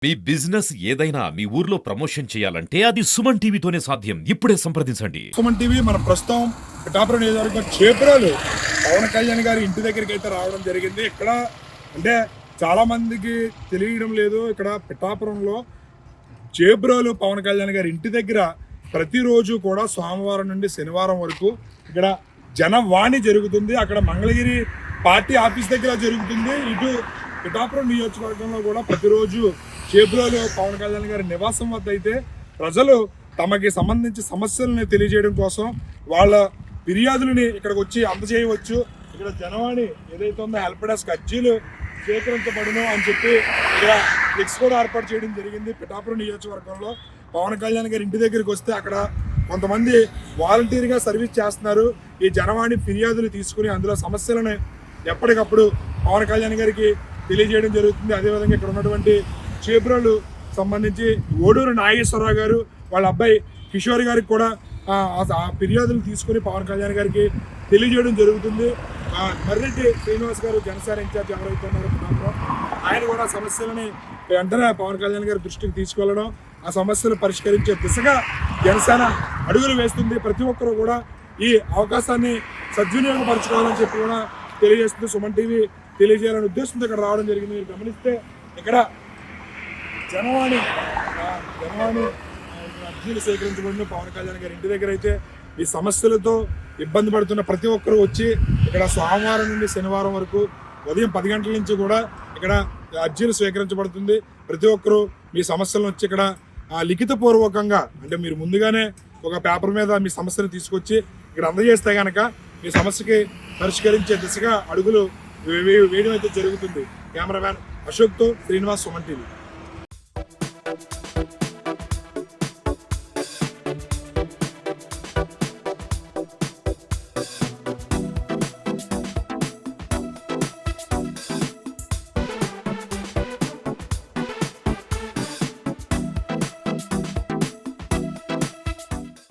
మీ business ఏదైనా మీ ఊర్లో promotion చేయాలంటే అది సుమన్ టీవీతోనే సాధ్యం. ఇప్పుడే సంప్రదించండి. సుమన్ టీవీ మన ప్రస్తుతం పిఠాపురం నియోజకవర్గం చేబ్రోలు పవన్ కళ్యాణ్ గారి ఇంటి దగ్గరికి అయితే రావడం జరిగింది. ఇక్కడ అంటే చాలా మందికి తెలియడం లేదు, ఇక్కడ పిఠాపురంలో చేబ్రోలు పవన్ కళ్యాణ్ గారి ఇంటి దగ్గర ప్రతిరోజు కూడా సోమవారం నుండి శనివారం వరకు ఇక్కడ జనవాణి జరుగుతుంది. అక్కడ మంగళగిరి పార్టీ ఆఫీస్ దగ్గర జరుగుతుంది. ఇటు పిఠాపురం నియోజకవర్గంలో కూడా ప్రతిరోజు చేబ్రోలు పవన్ కళ్యాణ్ గారి నివాసం వద్ద అయితే ప్రజలు తమకి సంబంధించి సమస్యలను తెలియజేయడం కోసం వాళ్ళ ఫిర్యాదులని ఇక్కడికి వచ్చి అందజేయవచ్చు. ఇక్కడ జనవాణి ఏదైతే ఉందో హెల్ప్ డెస్క్ అర్జీలు స్వీకరించబడును అని చెప్పి ఇక్కడ ఫ్లెక్స్ కూడా ఏర్పాటు చేయడం జరిగింది. పిఠాపురం నియోజకవర్గంలో పవన్ కళ్యాణ్ గారి ఇంటి దగ్గరికి వస్తే అక్కడ కొంతమంది వాలంటీర్గా సర్వీస్ చేస్తున్నారు. ఈ జనవాణి ఫిర్యాదులు తీసుకుని అందులో సమస్యలను ఎప్పటికప్పుడు పవన్ కళ్యాణ్ గారికి తెలియజేయడం జరుగుతుంది. అదేవిధంగా ఇక్కడ ఉన్నటువంటి చేబ్రోలు సంబంధించి ఓడూరు నాగేశ్వరరావు గారు వాళ్ళ అబ్బాయి కిషోర్ గారికి కూడా ఆ ఫిర్యాదులు తీసుకుని పవన్ కళ్యాణ్ గారికి తెలియజేయడం జరుగుతుంది. మర్రెడ్డి శ్రీనివాస్ గారు జనసేన ఇన్ఛార్జ్ ఎవరైతే ఉన్నారో ఆయన కూడా సమస్యలని వెంటనే పవన్ కళ్యాణ్ గారి దృష్టికి తీసుకెళ్లడం, ఆ సమస్యలు పరిష్కరించే దిశగా జనసేన అడుగులు వేస్తుంది. ప్రతి ఒక్కరూ కూడా ఈ అవకాశాన్ని సద్వినియోగపరచుకోవాలని చెప్పి కూడా తెలియజేస్తుంది. సుమన్ టీవీ తెలియజేయాలనే ఉద్దేశంతో ఇక్కడ రావడం జరిగింది. మీరు గమనిస్తే ఇక్కడ జనవాణి అర్జీలు సేకరించబడిన పవన్ కళ్యాణ్ గారి ఇంటి దగ్గర అయితే ఈ సమస్యలతో ఇబ్బంది పడుతున్న ప్రతి ఒక్కరు వచ్చి ఇక్కడ సోమవారం నుండి శనివారం వరకు ఉదయం 10 గంటల నుంచి కూడా ఇక్కడ అర్జీలు స్వీకరించబడుతుంది. ప్రతి ఒక్కరూ మీ సమస్యలను వచ్చి ఇక్కడ లిఖితపూర్వకంగా అంటే మీరు ముందుగానే ఒక పేపర్ మీద మీ సమస్యను తీసుకొచ్చి ఇక్కడ అందజేస్తే కనుక మీ సమస్యకి పరిష్కరించే దిశగా అడుగులు వేయడం అయితే జరుగుతుంది. కెమెరామ్యాన్ అశోక్తో శ్రీనివాస్, సుమన్ టీవీ.